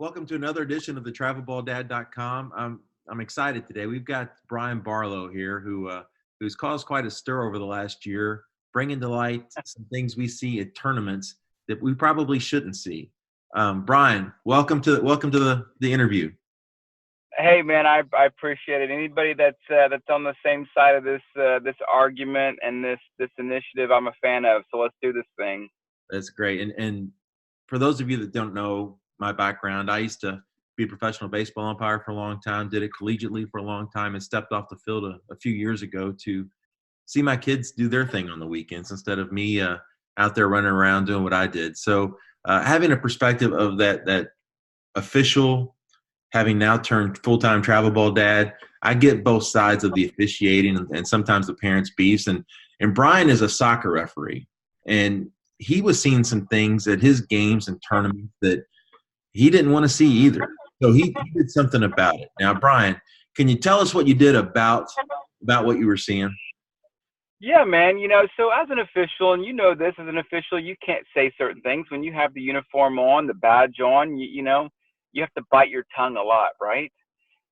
Welcome to another edition of the TravelBallDad.com. I'm excited today. We've got Brian Barlow here, who's caused quite a stir over the last year, bringing to light some things we see at tournaments that we probably shouldn't see. Brian, welcome to the interview. Hey man, I appreciate it. Anybody that's on the same side of this argument and this initiative, I'm a fan of. So let's do this thing. That's great. And for those of you that don't know my background, I used to be a professional baseball umpire for a long time, did it collegiately for a long time, and stepped off the field a few years ago to see my kids do their thing on the weekends instead of me out there running around doing what I did. So having a perspective of that official, having now turned full-time travel ball dad, I get both sides of the officiating and sometimes the parents' beefs. And Brian is a soccer referee, and he was seeing some things at his games and tournaments that he didn't want to see either. So he did something about it. Now, Brian, can you tell us what you did about what you were seeing? Yeah, man. So as an official, and this as an official, you can't say certain things when you have the uniform on, the badge on. You have to bite your tongue a lot, right?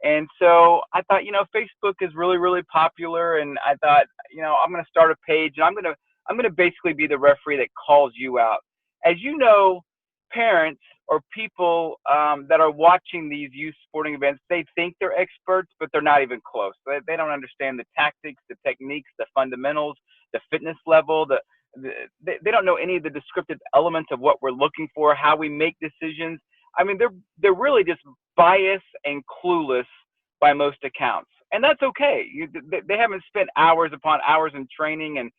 And so I thought, Facebook is really, really popular, and I thought, I'm going to start a page, and I'm going to basically be the referee that calls you out. As you know, parents or people that are watching these youth sporting events, they think they're experts, but they're not even close. They don't understand the tactics, the techniques, the fundamentals, the fitness level. They don't know any of the descriptive elements of what we're looking for, how we make decisions. I mean, they're really just biased and clueless by most accounts, and that's okay. They haven't spent hours upon hours in training and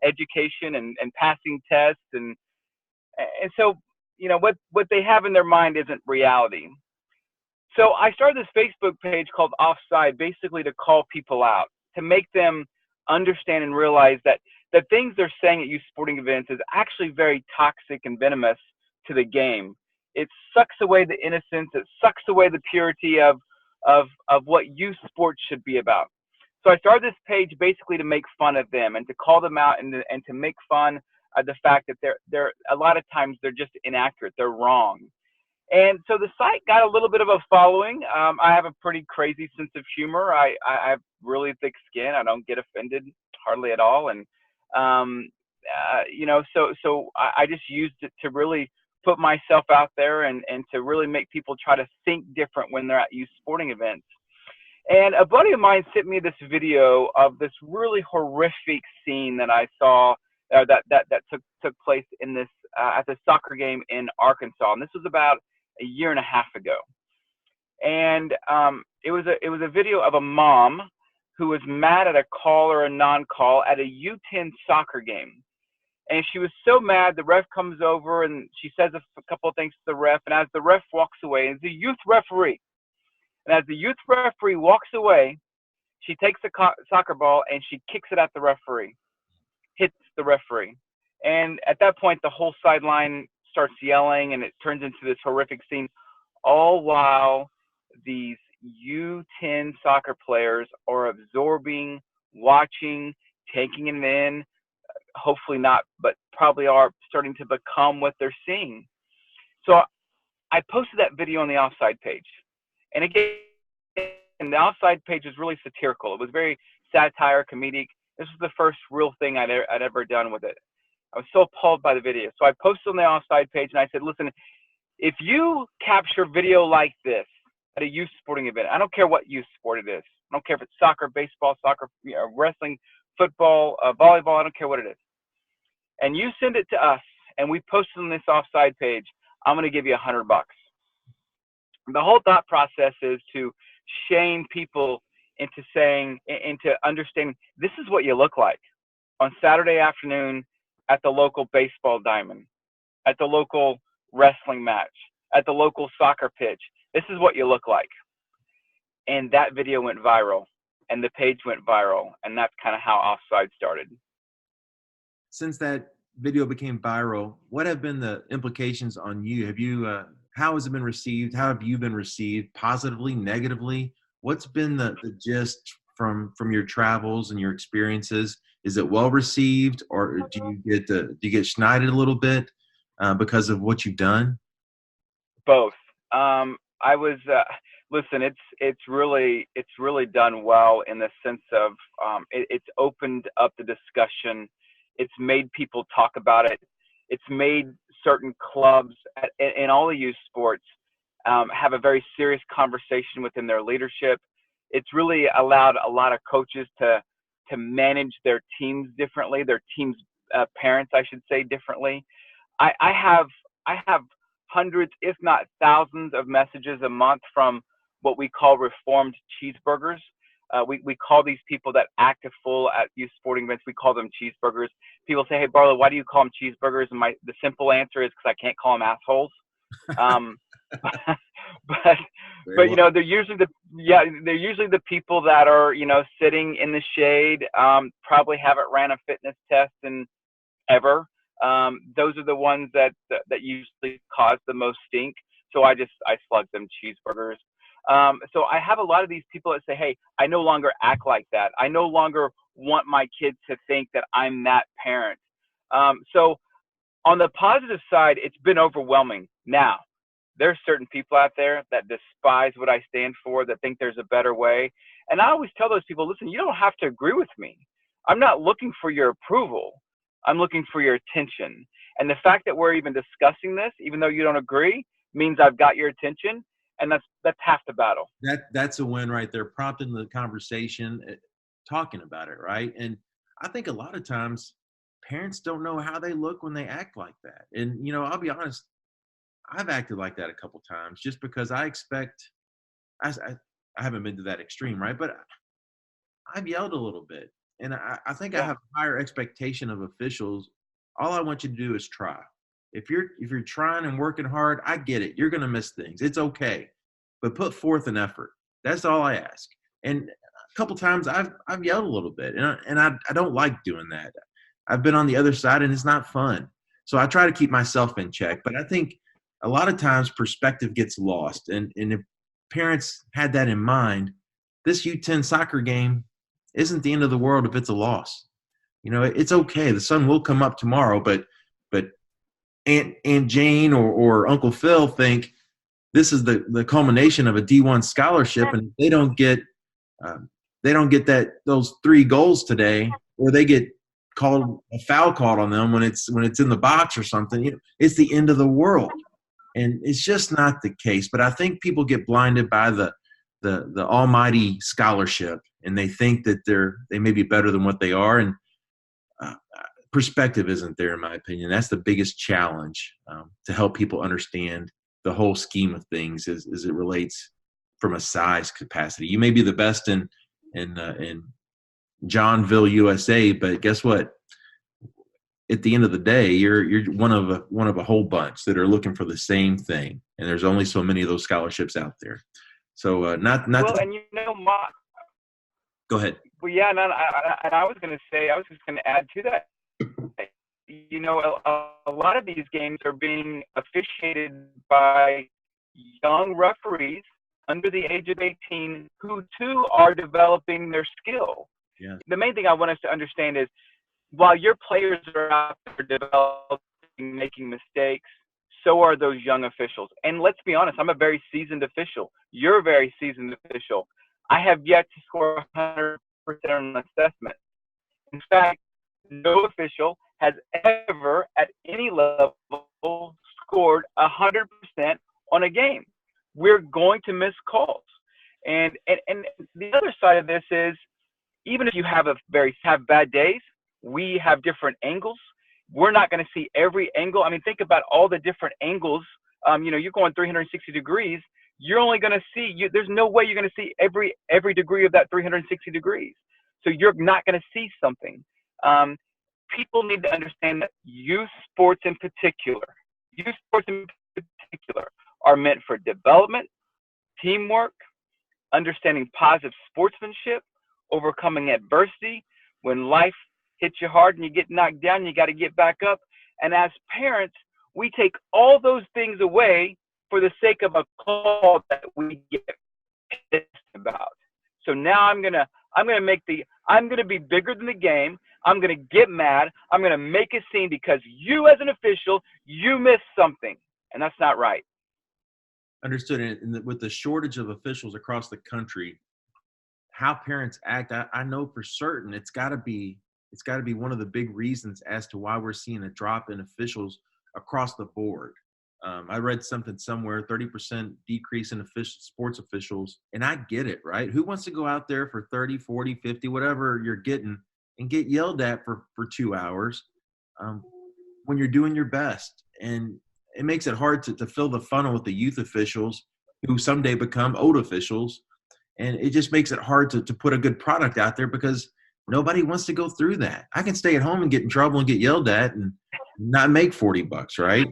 education and passing tests, and so what they have in their mind isn't reality. So I started this Facebook page called Offside, basically to call people out, to make them understand and realize that the things they're saying at youth sporting events is actually very toxic and venomous to the game. It sucks away the innocence. It sucks away the purity of what youth sports should be about. So I started this page basically to make fun of them and to call them out and to make fun of the fact that they're a lot of times they're just inaccurate. They're wrong. And so the site got a little bit of a following. I have a pretty crazy sense of humor. I have really thick skin. I don't get offended hardly at all. And so I just used it to really put myself out there and to really make people try to think different when they're at youth sporting events. And a buddy of mine sent me this video of this really horrific scene that I saw that took place in this at the soccer game in Arkansas, and this was about a year and a half ago. And it was a video of a mom who was mad at a call or a non-call at a U10 soccer game. And she was so mad, the ref comes over and she says a couple of things to the ref. And as the ref walks away, it's a youth referee. And as the youth referee walks away, she takes the soccer ball and she kicks it at the referee, hits the referee. And at that point, the whole sideline starts yelling and it turns into this horrific scene, all while these U10 soccer players are absorbing, watching, taking it in. Hopefully not, but probably are starting to become what they're seeing. So I posted that video on the Offside page. And again, the Offside page was really satirical. It was very satire, comedic. This was the first real thing I'd ever done with it. I was so appalled by the video. So I posted on the Offside page and I said, listen, if you capture video like this at a youth sporting event, I don't care what youth sport it is. I don't care if it's soccer, baseball, wrestling, football, volleyball, I don't care what it is. And you send it to us and we post it on this Offside page, I'm going to give you $100. The whole thought process is to shame people into understanding this is what you look like on Saturday afternoon at the local baseball diamond, at the local wrestling match, at the local soccer pitch. This is what you look like. And that video went viral and the page went viral. And that's kind of how Offside started. Since that video became viral, what have been the implications on you? Have you, how has it been received? How have you been received? Positively, negatively? What's been the gist from your travels and your experiences? Is it well received, or do you get schneided a little bit because of what you've done? Both. I was listen. It's really done well in the sense of it's opened up the discussion. It's made people talk about it. It's made certain clubs in all the youth sports have a very serious conversation within their leadership. It's really allowed a lot of coaches to manage their teams differently, their teams' parents, I should say, differently. I have hundreds, if not thousands, of messages a month from what we call reformed cheeseburgers. We call these people that act a fool at youth sporting events, we call them cheeseburgers. People say, "Hey, Barlow, why do you call them cheeseburgers?" And the simple answer is because I can't call them assholes. Um, but Very you well. know, they're usually the people that are, you know, sitting in the shade, probably haven't ran a fitness test in ever. Those are the ones that usually cause the most stink. So I slug them cheeseburgers. So I have a lot of these people that say, "Hey, I no longer act like that. I no longer want my kids to think that I'm that parent." So on the positive side, it's been overwhelming. Now, there's certain people out there that despise what I stand for, that think there's a better way. And I always tell those people, listen, you don't have to agree with me. I'm not looking for your approval. I'm looking for your attention. And the fact that we're even discussing this, even though you don't agree, means I've got your attention. And that's half the battle. That's a win right there, prompting the conversation, talking about it, right? And I think a lot of times parents don't know how they look when they act like that. And, you know, I'll be honest, I've acted like that a couple times just because I expect, I haven't been to that extreme, right? But I've yelled a little bit. And I think I Yeah. have a higher expectation of officials. All I want you to do is try. If you're trying and working hard, I get it. You're going to miss things. It's okay. But put forth an effort. That's all I ask. And a couple times I've yelled a little bit, and I don't like doing that. I've been on the other side, and it's not fun. So I try to keep myself in check. But I think a lot of times perspective gets lost. And if parents had that in mind, this U10 soccer game isn't the end of the world if it's a loss. You know, it's okay. The sun will come up tomorrow, but Aunt Jane or Uncle Phil think this is the culmination of a D1 scholarship, and they don't get those 3 goals today, or they get called a foul called on them when it's in the box or something. You know, it's the end of the world, and it's just not the case. But I think people get blinded by the almighty scholarship, and they think that they may be better than what they are, and perspective isn't there, in my opinion. That's the biggest challenge, to help people understand the whole scheme of things as it relates from a size capacity. You may be the best in Johnville, USA, but guess what? At the end of the day, you're one of a whole bunch that are looking for the same thing, and there's only so many of those scholarships out there. So not Well, to, and you know, go ahead. well, yeah, and I was going to say, I was just going to add to that. You know, a lot of these games are being officiated by young referees under the age of 18 who too are developing their skill. Yeah. The main thing I want us to understand is while your players are out there developing, making mistakes, so are those young officials. And let's be honest, I'm a very seasoned official. You're a very seasoned official. I have yet to score 100% on an assessment. In fact, no official has ever at any level scored 100% on a game. We're going to miss calls. And the other side of this is, even if you have bad days, we have different angles. We're not going to see every angle. I mean, think about all the different angles. You know, you're going 360 degrees. You're only going to see, there's no way you're going to see every degree of that 360 degrees. So you're not going to see something. People need to understand that youth sports in particular are meant for development, teamwork, understanding positive sportsmanship, overcoming adversity. When life hits you hard and you get knocked down, you got to get back up. And as parents, we take all those things away for the sake of a call that we get pissed about. So now I'm gonna be bigger than the game. I'm gonna get mad. I'm gonna make a scene because you, as an official, you missed something, and that's not right. Understood. And with the shortage of officials across the country, how parents act, I know for certain it's got to be one of the big reasons as to why we're seeing a drop in officials across the board. I read something somewhere, 30% decrease in sports officials, and I get it, right? Who wants to go out there for 30, 40, 50, whatever you're getting, and get yelled at for 2 hours um, when you're doing your best? And it makes it hard to fill the funnel with the youth officials who someday become old officials, and it just makes it hard to put a good product out there because nobody wants to go through that. I can stay at home and get in trouble and get yelled at and not make $40, right?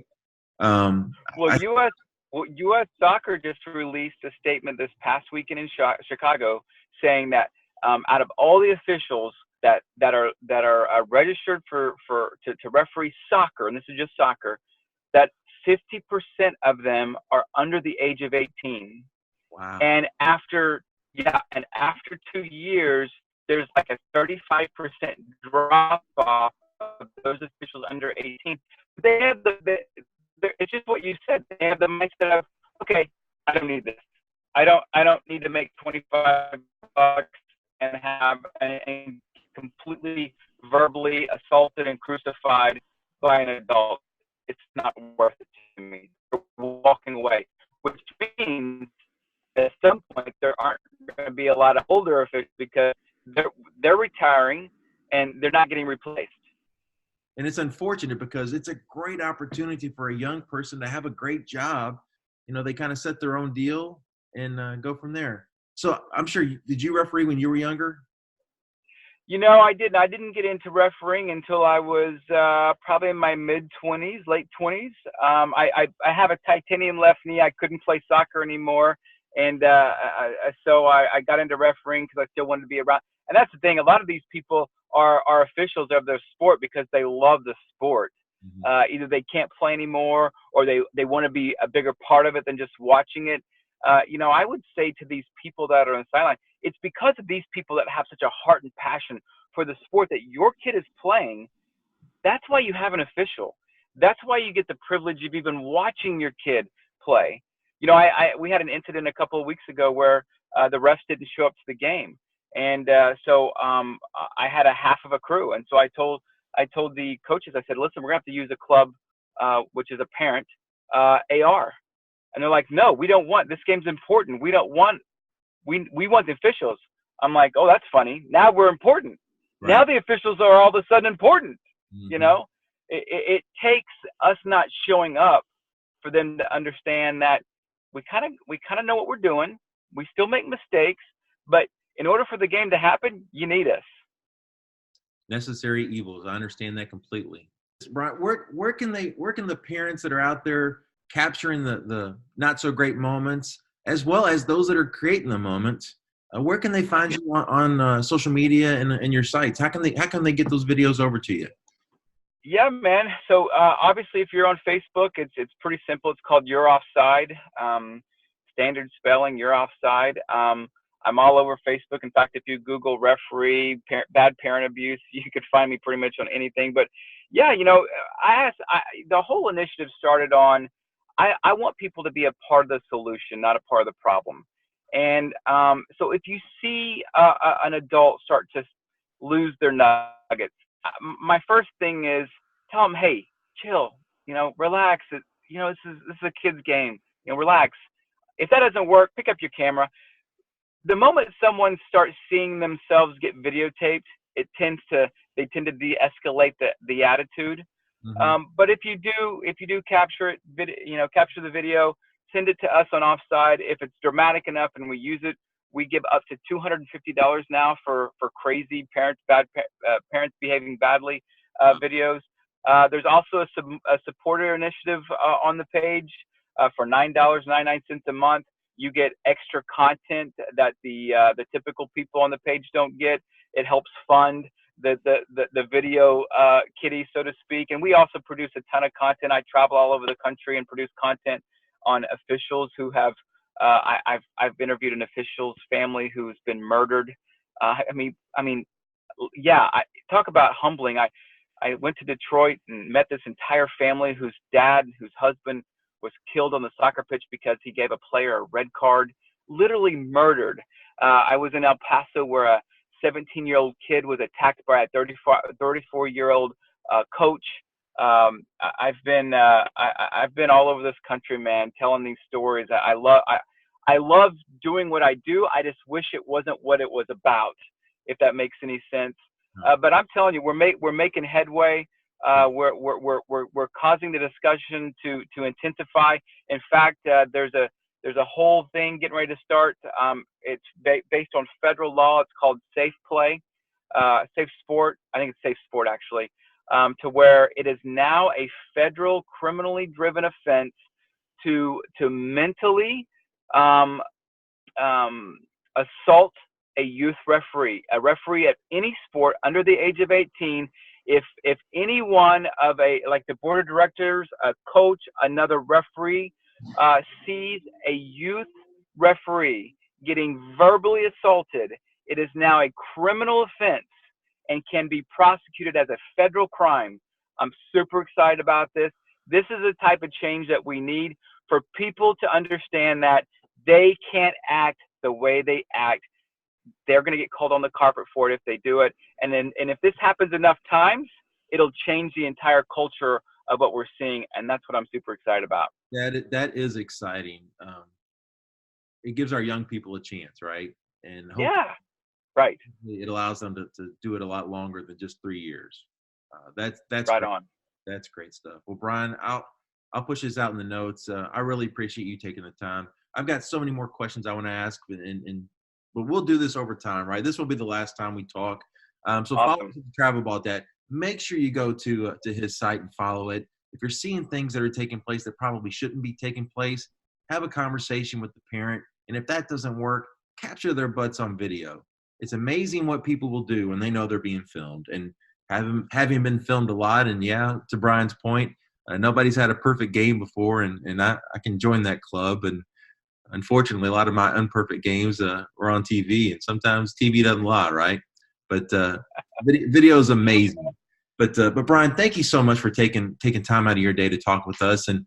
Um, Well, I, U.S. Soccer just released a statement this past weekend in Chicago saying that out of all the officials that are registered to referee soccer, and this is just soccer, that 50% of them are under the age of 18. wow. And after 2 years, there's like a 35% drop off of those officials under 18. They have it's just what you said. They have the mindset of, okay, I don't need this. I don't need to make $25 and have and completely verbally assaulted and crucified by an adult. It's not worth it to me. They're walking away, which means at some point there aren't going to be a lot of older officials because they're retiring and they're not getting replaced. And it's unfortunate because it's a great opportunity for a young person to have a great job. They kind of set their own deal and go from there. So I'm sure, did you referee when you were younger? I didn't. I didn't get into refereeing until I was probably in my mid-20s, late 20s. I have a titanium left knee. I couldn't play soccer anymore. And so I got into refereeing because I still wanted to be around. And that's the thing. A lot of these people are officials of their sport because they love the sport. Mm-hmm. Either they can't play anymore or they want to be a bigger part of it than just watching it. I would say to these people that are on the sideline, it's because of these people that have such a heart and passion for the sport that your kid is playing. That's why you have an official. That's why you get the privilege of even watching your kid play. We had an incident a couple of weeks ago where the refs didn't show up to the game. And so I had a half of a crew. And so I told the coaches, I said, listen, we're going to have to use a club, which is a parent, AR. And they're like, no, we don't want, this game's important. We don't want, we want the officials. I'm like, oh, that's funny. Now we're important. Right. Now the officials are all of a sudden important. Mm-hmm. It takes us not showing up for them to understand that we kind of know what we're doing. We still make mistakes, but in order for the game to happen, you need us. Necessary evils. I understand that completely. Brian, where can the parents that are out there capturing the not so great moments, as well as those that are creating the moments, where can they find you on social media and your sites? How can they get those videos over to you? Yeah, man. So obviously, if you're on Facebook, it's pretty simple. It's called Youre Offside. Standard spelling, Youre Offside. I'm all over Facebook. In fact, if you Google referee, bad parent abuse, you could find me pretty much on anything. But yeah, the whole initiative started on, I want people to be a part of the solution, not a part of the problem. And so if you see an adult start to lose their nuggets, my first thing is tell them, hey, chill, relax. This is a kid's game, relax. If that doesn't work, pick up your camera. The moment someone starts seeing themselves get videotaped, they tend to de-escalate the attitude. Mm-hmm. But if you do capture it, capture the video, send it to us on Offside. If it's dramatic enough and we use it, we give up to $250 now for crazy parents, parents behaving badly videos. There's also a supporter initiative on the page for $9.99 a month. You get extra content that the typical people on the page don't get. It helps fund the video kitty, so to speak. And we also produce a ton of content. I travel all over the country and produce content on officials who have. I've interviewed an official's family who's been murdered. Talk about humbling. I went to Detroit and met this entire family whose husband was killed on the soccer pitch because he gave a player a red card, literally murdered. I was in El Paso where a 17-year-old kid was attacked by a 34-year-old coach. I've been all over this country, man, telling these stories. I love doing what I do. I just wish it wasn't what it was about, if that makes any sense. But I'm telling you, we're making headway. We're causing the discussion to intensify. In fact, there's a whole thing getting ready to start. It's based on federal law. It's called Safe Play, Safe Sport. I think it's Safe Sport, actually, to where it is now a federal criminally driven offense to mentally assault a youth referee, a referee at any sport under the age of 18. If any one of like the board of directors, a coach, another referee sees a youth referee getting verbally assaulted, it is now a criminal offense and can be prosecuted as a federal crime. I'm super excited about this. This is the type of change that we need for people to understand that they can't act the way they act. They're going to get called on the carpet for it if they do it. And if this happens enough times, it'll change the entire culture of what we're seeing. And that's what I'm super excited about. That is exciting. It gives our young people a chance, right? And yeah, right. It allows them to do it a lot longer than just 3 years. That's right great. on. That's great stuff. Well, Brian, I'll push this out in the notes. I really appreciate you taking the time. I've got so many more questions I want to ask, but we'll do this over time, right? This will be the last time we talk. So awesome. Follow Travel About That. Make sure you go to his site and follow it. If you're seeing things that are taking place that probably shouldn't be taking place, have a conversation with the parent. And if that doesn't work, capture their butts on video. It's amazing what people will do when they know they're being filmed. And having been filmed a lot, and yeah, to Brian's point, nobody's had a perfect game before, and I can join that club. And unfortunately, a lot of my unperfect games were on TV, and sometimes TV doesn't lie, right? But video is amazing. But Brian, thank you so much for taking time out of your day to talk with us. And